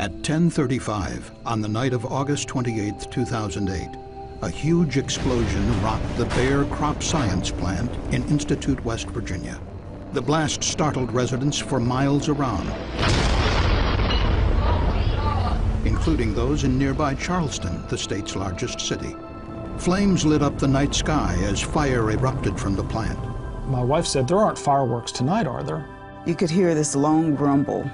At 10:35 on the night of August 28, 2008, a huge explosion rocked the Bayer Crop Science plant in Institute, West Virginia. The blast startled residents for miles around, including those in nearby Charleston, the state's largest city. Flames lit up the night sky as fire erupted from the plant. My wife said, "There aren't fireworks tonight, are there?" You could hear this long rumble,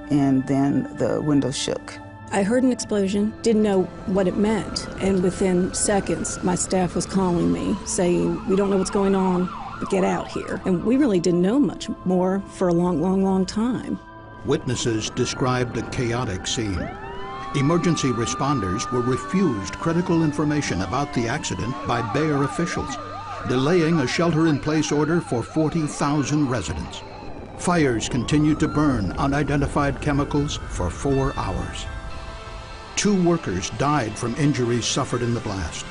and then the window shook. I heard an explosion, didn't know what it meant, and within seconds, my staff was calling me, saying, "We don't know what's going on, but get out here." And we really didn't know much more for a long time. Witnesses described a chaotic scene. Emergency responders were refused critical information about the accident by Bayer officials, delaying a shelter-in-place order for 40,000 residents. Fires continued to burn unidentified chemicals for 4 hours. 2 workers died from injuries suffered in the blast,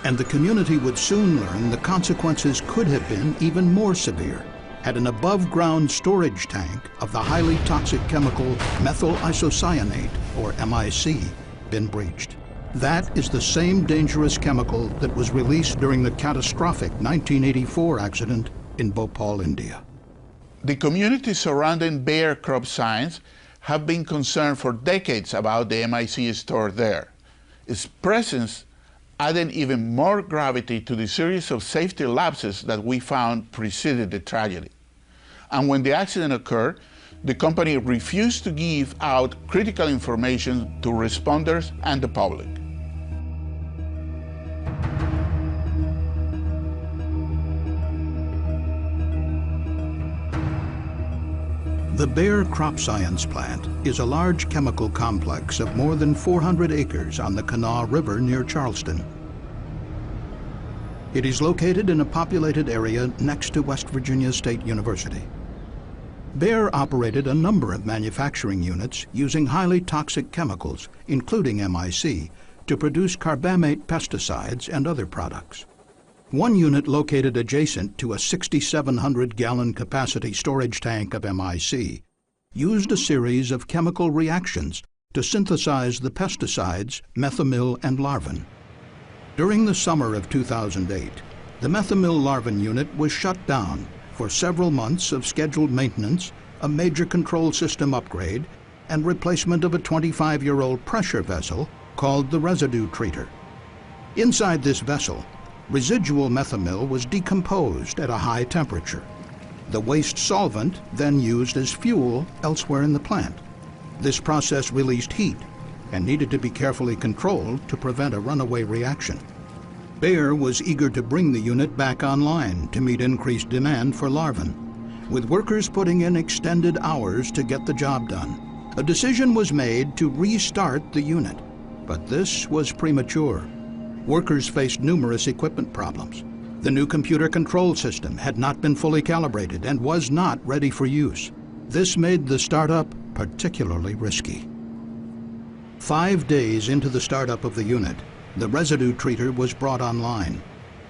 and the community would soon learn the consequences could have been even more severe had an above-ground storage tank of the highly toxic chemical methyl isocyanate, or MIC, been breached. That is the same dangerous chemical that was released during the catastrophic 1984 accident in Bhopal, India. The communities surrounding Bayer Crop Science have been concerned for decades about the MIC stored there. Its presence added even more gravity to the series of safety lapses that we found preceded the tragedy. And when the accident occurred, the company refused to give out critical information to responders and the public. The Bayer Crop Science plant is a large chemical complex of more than 400 acres on the Kanawha River near Charleston. It is located in a populated area next to West Virginia State University. Bayer operated a number of manufacturing units using highly toxic chemicals, including MIC, to produce carbamate pesticides and other products. One unit located adjacent to a 6,700-gallon capacity storage tank of MIC used a series of chemical reactions to synthesize the pesticides methomyl and larvin. During the summer of 2008, the methomyl larvin unit was shut down for several months of scheduled maintenance, a major control system upgrade, and replacement of a 25-year-old pressure vessel called the residue treater. Inside this vessel, residual methomyl was decomposed at a high temperature. The waste solvent then used as fuel elsewhere in the plant. This process released heat and needed to be carefully controlled to prevent a runaway reaction. Bayer was eager to bring the unit back online to meet increased demand for larvin, with workers putting in extended hours to get the job done. A decision was made to restart the unit, but this was premature. Workers faced numerous equipment problems. The new computer control system had not been fully calibrated and was not ready for use. This made the startup particularly risky. 5 days into the startup of the unit, the residue treater was brought online.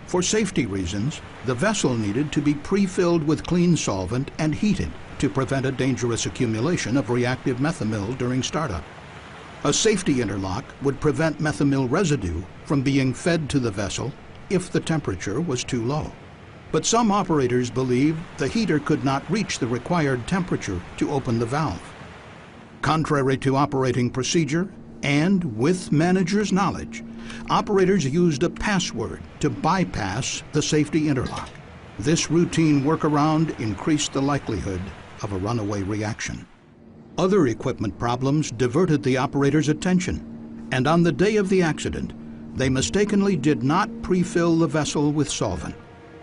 For safety reasons, the vessel needed to be pre-filled with clean solvent and heated to prevent a dangerous accumulation of reactive methomyl during startup. A safety interlock would prevent methomyl residue from being fed to the vessel if the temperature was too low. But some operators believed the heater could not reach the required temperature to open the valve. Contrary to operating procedure, and with managers' knowledge, operators used a password to bypass the safety interlock. This routine workaround increased the likelihood of a runaway reaction. Other equipment problems diverted the operators' attention, and on the day of the accident, they mistakenly did not pre-fill the vessel with solvent.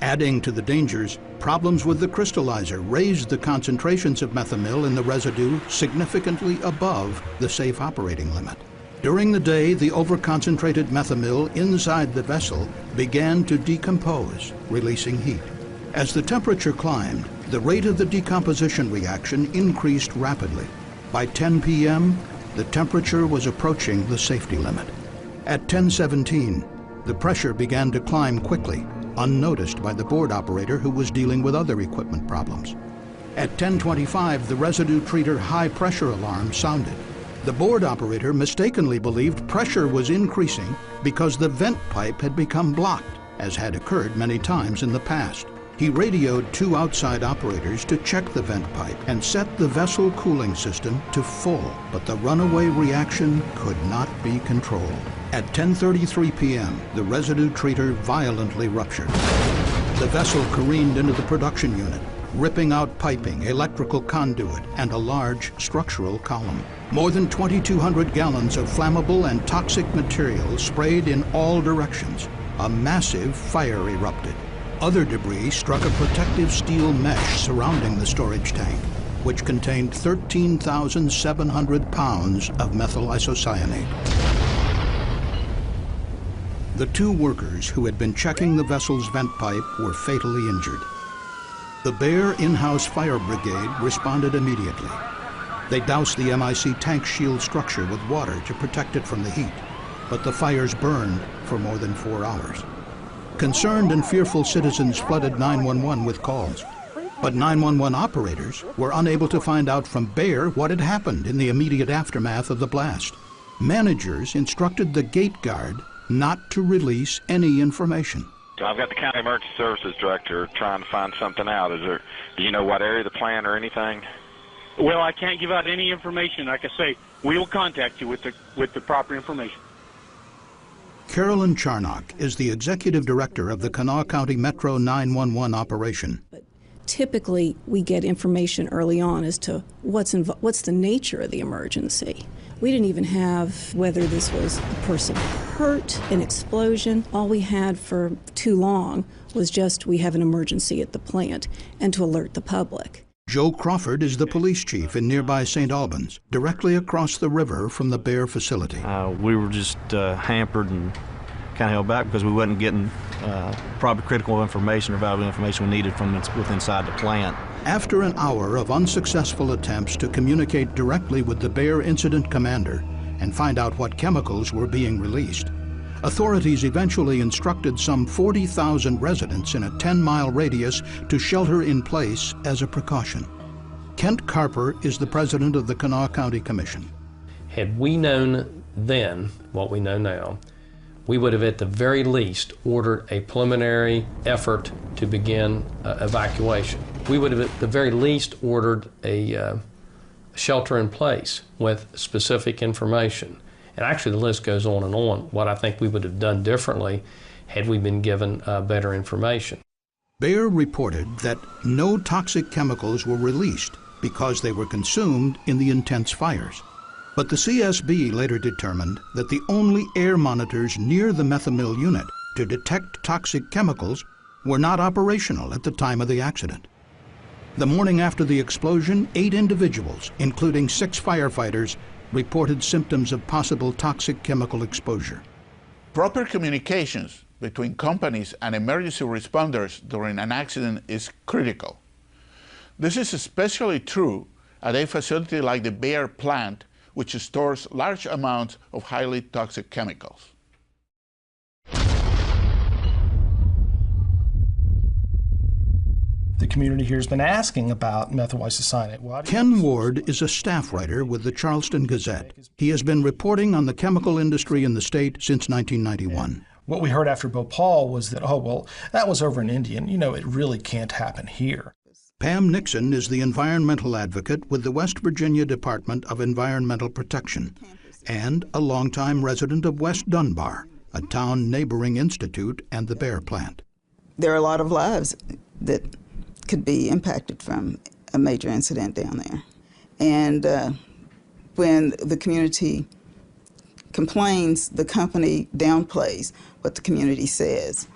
Adding to the dangers, problems with the crystallizer raised the concentrations of methomyl in the residue significantly above the safe operating limit. During the day, the overconcentrated methomyl inside the vessel began to decompose, releasing heat. As the temperature climbed, the rate of the decomposition reaction increased rapidly. By 10 p.m., the temperature was approaching the safety limit. At 10:17, the pressure began to climb quickly, unnoticed by the board operator who was dealing with other equipment problems. At 10:25, the residue treater high pressure alarm sounded. The board operator mistakenly believed pressure was increasing because the vent pipe had become blocked, as had occurred many times in the past. He radioed 2 outside operators to check the vent pipe and set the vessel cooling system to full, but the runaway reaction could not be controlled. At 10:33 p.m., the residue treater violently ruptured. The vessel careened into the production unit, ripping out piping, electrical conduit, and a large structural column. More than 2,200 gallons of flammable and toxic material sprayed in all directions. A massive fire erupted. Other debris struck a protective steel mesh surrounding the storage tank, which contained 13,700 pounds of methyl isocyanate. The 2 workers who had been checking the vessel's vent pipe were fatally injured. The Bear in-house fire brigade responded immediately. They doused the MIC tank shield structure with water to protect it from the heat, but the fires burned for more than 4 hours. Concerned and fearful citizens flooded 911 with calls, but 911 operators were unable to find out from Bear what had happened in the immediate aftermath of the blast. Managers instructed the gate guard not to release any information. I've got the County Emergency Services Director trying to find something out. Do you know what area of the plant or anything? Well, I can't give out any information. Like I say, we will contact you with the proper information. Carolyn Charnock is the executive director of the Kanawha County Metro 911 operation. But typically, we get information early on as to what's the nature of the emergency. We didn't even have whether this was a person hurt, an explosion. All we had for too long was just we have an emergency at the plant and to alert the public. Joe Crawford is the police chief in nearby St. Albans, directly across the river from the Bear facility. We were just hampered and kind of held back because we wasn't getting probably critical information or valuable information we needed from within inside the plant. After an hour of unsuccessful attempts to communicate directly with the Bear incident commander and find out what chemicals were being released, authorities eventually instructed some 40,000 residents in a 10-mile radius to shelter in place as a precaution. Kent Carper is the president of the Kanawha County Commission. Had we known then what we know now, we would have at the very least ordered a preliminary effort to begin evacuation. We would have at the very least ordered a shelter in place with specific information. And actually the list goes on and on, what I think we would have done differently had we been given better information. Bear reported that no toxic chemicals were released because they were consumed in the intense fires. But the CSB later determined that the only air monitors near the methamill unit to detect toxic chemicals were not operational at the time of the accident. The morning after the explosion, 8 individuals, including 6 firefighters, reported symptoms of possible toxic chemical exposure. Proper communications between companies and emergency responders during an accident is critical. This is especially true at a facility like the Bear plant, which stores large amounts of highly toxic chemicals. The community here has been asking about methyl isocyanate. Ken Ward is a staff writer with the Charleston Gazette. He has been reporting on the chemical industry in the state since 1991. What we heard after Bhopal was that, oh, well, that was over in India, and it really can't happen here. Pam Nixon is the environmental advocate with the West Virginia Department of Environmental Protection and a longtime resident of West Dunbar, a town neighboring Institute and the Bear plant. There are a lot of lives that could be impacted from a major incident down there. And when the community complains, the company downplays what the community says.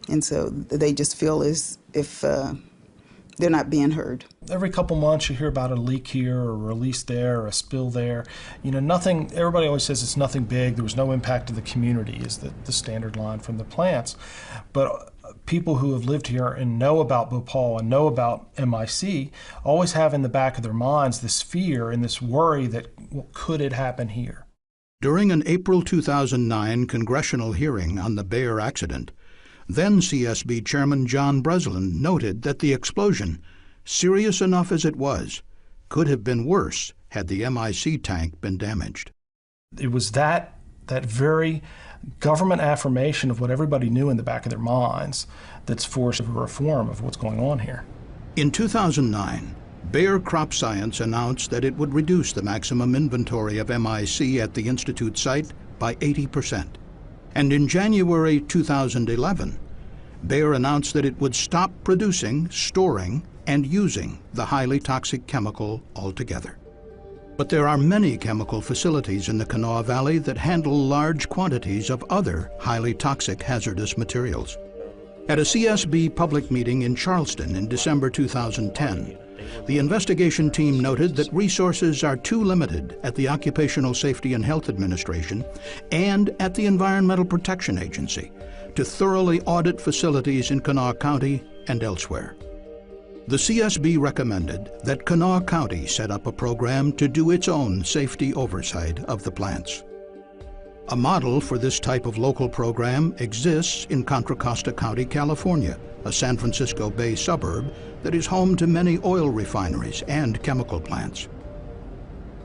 And so they just feel as if they're not being heard. Every couple months you hear about a leak here or a release there or a spill there. Nothing, everybody always says it's nothing big, there was no impact to the community is the standard line from the plants. But people who have lived here and know about Bhopal and know about MIC always have in the back of their minds this fear and this worry that, well, could it happen here? During an April 2009 congressional hearing on the Bear accident, then CSB Chairman John Breslin noted that the explosion, serious enough as it was, could have been worse had the MIC tank been damaged. It was that very government affirmation of what everybody knew in the back of their minds that's forced a reform of what's going on here. In 2009, Bayer Crop Science announced that it would reduce the maximum inventory of MIC at the Institute site by 80%. And in January 2011, Bayer announced that it would stop producing, storing, and using the highly toxic chemical altogether. But there are many chemical facilities in the Kanawha Valley that handle large quantities of other highly toxic hazardous materials. At a CSB public meeting in Charleston in December 2010, the investigation team noted that resources are too limited at the Occupational Safety and Health Administration and at the Environmental Protection Agency to thoroughly audit facilities in Kanawha County and elsewhere. The CSB recommended that Kanawha County set up a program to do its own safety oversight of the plants. A model for this type of local program exists in Contra Costa County, California, a San Francisco Bay suburb that is home to many oil refineries and chemical plants.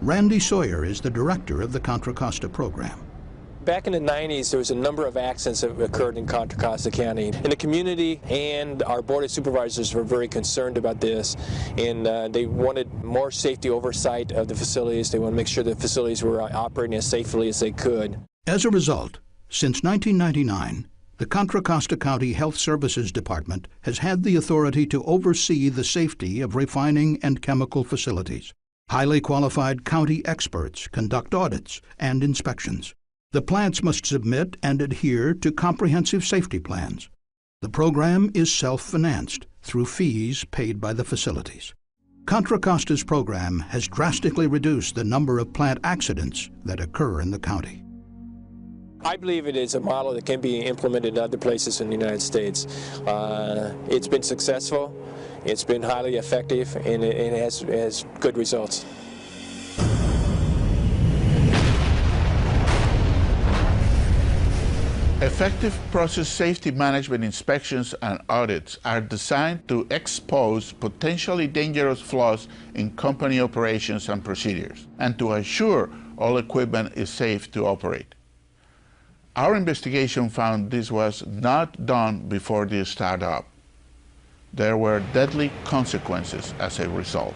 Randy Sawyer is the director of the Contra Costa program. Back in the 90s, there was a number of accidents that occurred in Contra Costa County. And the community and our Board of Supervisors were very concerned about this, and they wanted more safety oversight of the facilities. They wanted to make sure the facilities were operating as safely as they could. As a result, since 1999, the Contra Costa County Health Services Department has had the authority to oversee the safety of refining and chemical facilities. Highly qualified county experts conduct audits and inspections. The plants must submit and adhere to comprehensive safety plans. The program is self-financed through fees paid by the facilities. Contra Costa's program has drastically reduced the number of plant accidents that occur in the county. I believe it is a model that can be implemented in other places in the United States. It's been successful, it's been highly effective, and it has good results. Effective process safety management inspections and audits are designed to expose potentially dangerous flaws in company operations and procedures, and to assure all equipment is safe to operate. Our investigation found this was not done before the startup. There were deadly consequences as a result.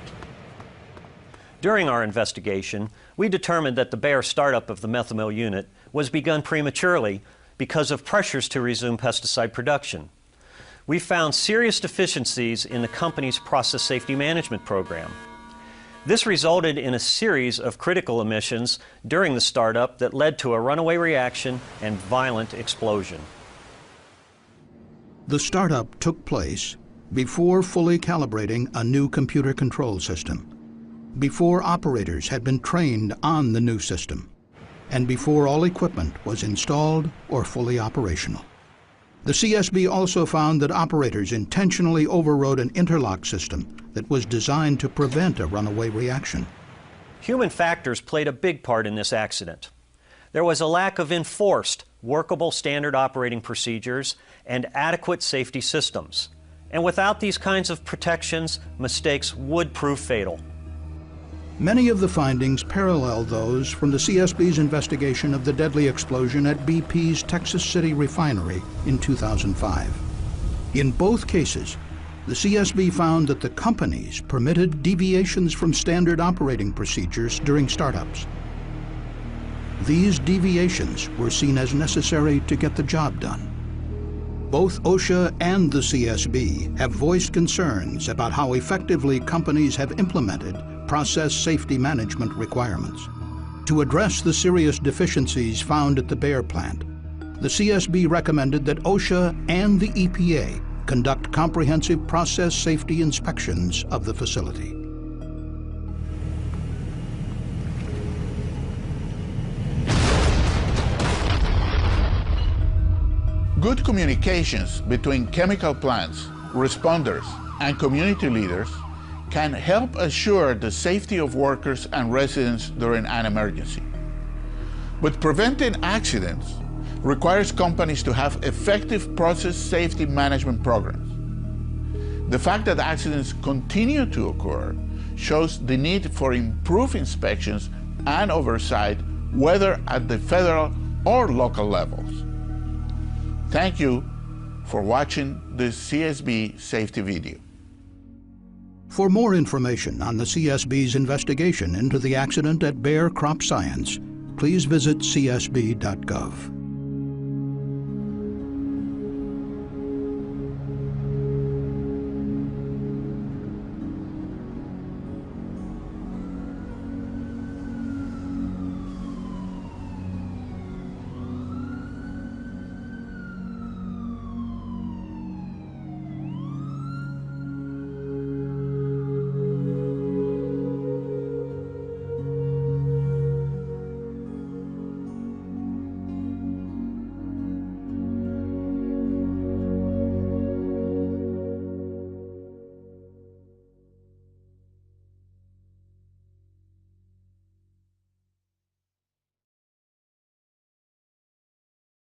During our investigation, we determined that the Bayer startup of the methamill unit was begun prematurely because of pressures to resume pesticide production. We found serious deficiencies in the company's process safety management program. This resulted in a series of critical emissions during the startup that led to a runaway reaction and violent explosion. The startup took place before fully calibrating a new computer control system, before operators had been trained on the new system, and before all equipment was installed or fully operational. The CSB also found that operators intentionally overrode an interlock system that was designed to prevent a runaway reaction. Human factors played a big part in this accident. There was a lack of enforced, workable standard operating procedures and adequate safety systems. And without these kinds of protections, mistakes would prove fatal. Many of the findings parallel those from the CSB's investigation of the deadly explosion at BP's Texas City refinery in 2005. In both cases, the CSB found that the companies permitted deviations from standard operating procedures during startups. These deviations were seen as necessary to get the job done. Both OSHA and the CSB have voiced concerns about how effectively companies have implemented process safety management requirements. To address the serious deficiencies found at the Bayer plant, the CSB recommended that OSHA and the EPA conduct comprehensive process safety inspections of the facility. Good communications between chemical plants, responders, and community leaders can help assure the safety of workers and residents during an emergency. But preventing accidents requires companies to have effective process safety management programs. The fact that accidents continue to occur shows the need for improved inspections and oversight, whether at the federal or local levels. Thank you for watching this CSB safety video. For more information on the CSB's investigation into the accident at Bayer Crop Science, please visit csb.gov.